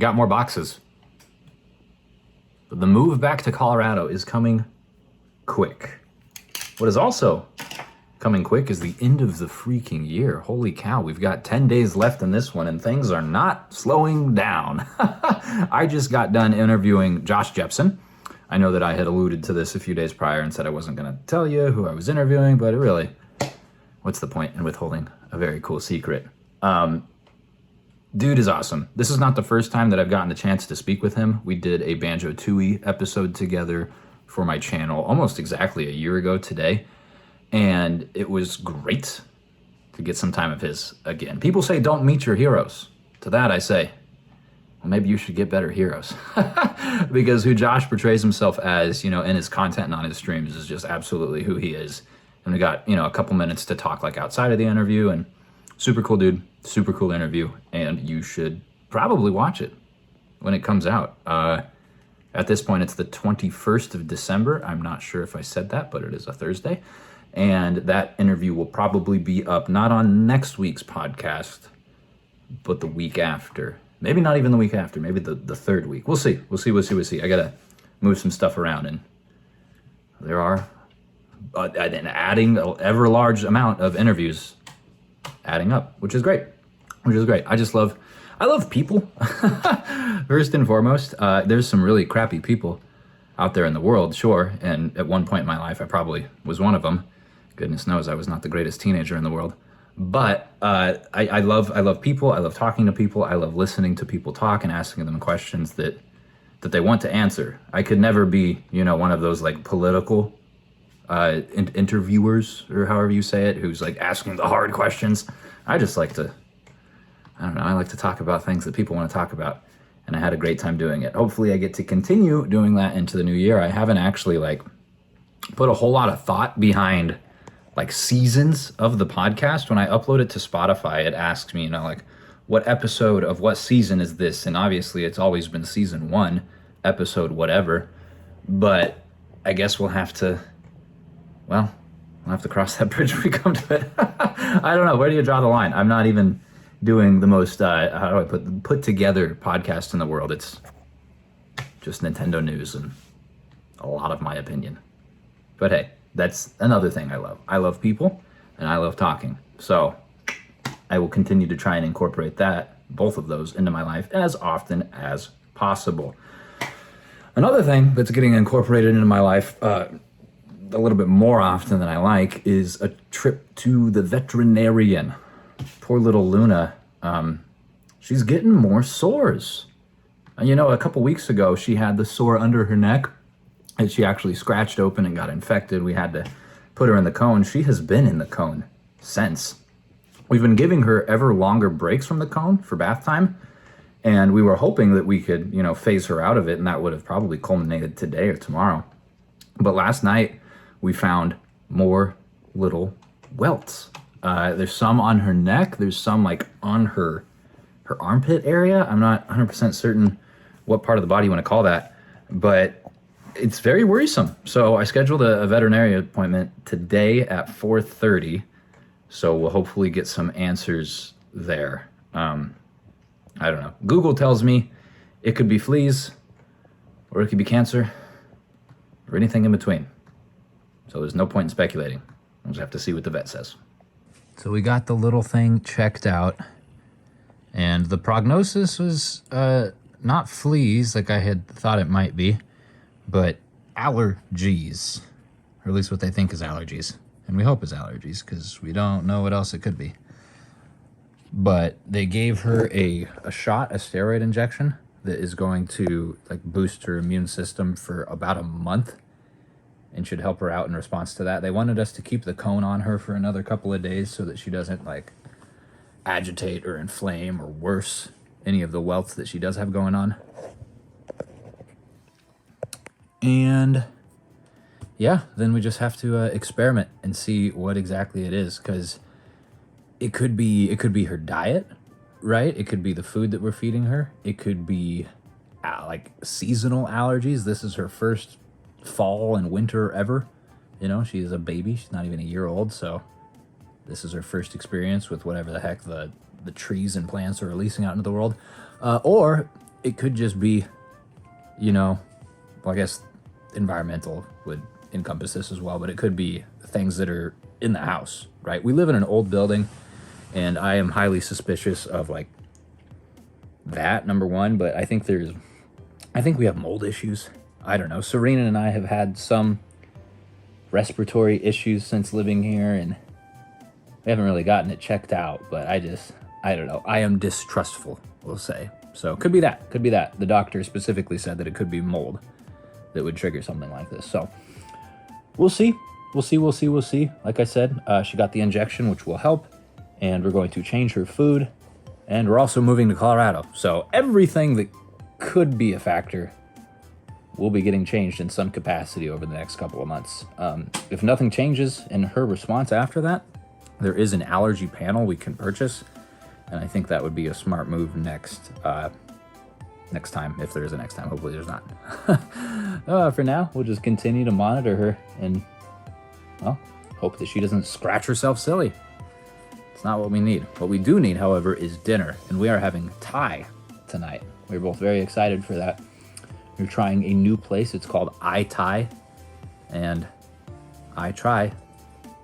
got more boxes. But the move back to Colorado is coming quick. What is also coming quick is the end of the freaking year. Holy cow, we've got 10 days left in this one and things are not slowing down. I just got done interviewing Josh Jepson. I know that I had alluded to this a few days prior and said I wasn't gonna tell you who I was interviewing, but really, what's the point in withholding a very cool secret? Dude is awesome. This is not the first time that I've gotten the chance to speak with him. We did a Banjo Tooie episode together for my channel almost exactly a year ago today. And it was great to get some time of his again. People say don't meet your heroes. To that I say, well, maybe you should get better heroes. Because who Josh portrays himself as, in his content and on his streams is just absolutely who he is. And we got, a couple minutes to talk like outside of the interview, and super cool dude, super cool interview, and you should probably watch it when it comes out. At this point, it's the 21st of December. I'm not sure if I said that, but it is a Thursday. And that interview will probably be up not on next week's podcast, but the week after. Maybe not even the week after, maybe the third week. We'll see. I gotta move some stuff around, and there are and adding an ever large amount of interviews adding up, which is great. I love people. First and foremost, there's some really crappy people out there in the world, sure. And at one point in my life, I probably was one of them. Goodness knows I was not the greatest teenager in the world. But I love people. I love talking to people. I love listening to people talk and asking them questions that they want to answer. I could never be, one of those like political interviewers, or however you say it, who's like asking the hard questions. I just like to, I like to talk about things that people want to talk about. And I had a great time doing it. Hopefully I get to continue doing that into the new year. I haven't actually put a whole lot of thought behind seasons of the podcast. When I upload it to Spotify, it asks me, what episode of what season is this? And obviously it's always been season 1, episode whatever. But I guess we'll have to cross that bridge when we come to it. I don't know. Where do you draw the line? I'm not even doing the most, put together podcast in the world. It's just Nintendo news and a lot of my opinion. But hey, that's another thing I love. I love people and I love talking. So I will continue to try and incorporate both of those into my life as often as possible. Another thing that's getting incorporated into my life a little bit more often than I like is a trip to the veterinarian. Poor little Luna, she's getting more sores. And a couple weeks ago, she had the sore under her neck and she actually scratched open and got infected. We had to put her in the cone. She has been in the cone since. We've been giving her ever longer breaks from the cone for bath time. And we were hoping that we could, phase her out of it, and that would have probably culminated today or tomorrow. But last night, we found more little welts. There's some on her neck. There's some on her armpit area. I'm not 100% certain what part of the body you want to call that, but it's very worrisome. So I scheduled a veterinary appointment today at 4:30. So we'll hopefully get some answers there. I don't know. Google tells me it could be fleas, or it could be cancer, or anything in between. So there's no point in speculating. We'll just have to see what the vet says. So we got the little thing checked out, and the prognosis was not fleas like I had thought it might be, but allergies, or at least what they think is allergies, and we hope is allergies because we don't know what else it could be. But they gave her a steroid injection that is going to boost her immune system for about a month and should help her out in response to that. They wanted us to keep the cone on her for another couple of days so that she doesn't agitate or inflame or worse any of the welts that she does have going on. And yeah, then we just have to experiment and see what exactly it is, because it could be her diet, right? It could be the food that we're feeding her. It could be seasonal allergies. This is her first fall and winter ever. She is a baby. She's not even a year old, so this is her first experience with whatever the heck the trees and plants are releasing out into the world. Or it could just be, you know, well, I guess environmental would encompass this as well, but it could be things that are in the house, right? We live in an old building, and I am highly suspicious of like that, number one, but I think we have mold issues. I don't know. Serena and I have had some respiratory issues since living here, and we haven't really gotten it checked out, but I don't know. I am distrustful, we'll say. So could be that. The doctor specifically said that it could be mold that would trigger something like this. So we'll see. Like I said, she got the injection, which will help, and we're going to change her food, and we're also moving to Colorado. So everything that could be a factor will be getting changed in some capacity over the next couple of months. If nothing changes in her response after that, there is an allergy panel we can purchase, and I think that would be a smart move next time, if there is a next time. Hopefully there's not. For now, we'll just continue to monitor her and, well, hope that she doesn't scratch herself silly. It's not what we need. What we do need, however, is dinner, and we are having Thai tonight. We're both very excited for that. We're trying a new place. It's called Thai, and I try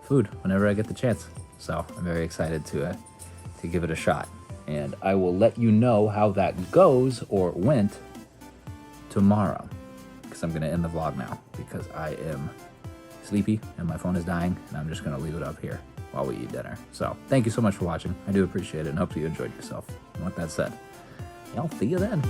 food whenever I get the chance. So I'm very excited to give it a shot, and I will let you know how that goes or went tomorrow, because I'm gonna end the vlog now because I am sleepy and my phone is dying, and I'm just gonna leave it up here while we eat dinner. So thank you so much for watching. I do appreciate it, and hope you enjoyed yourself. And with that said, I'll see you then.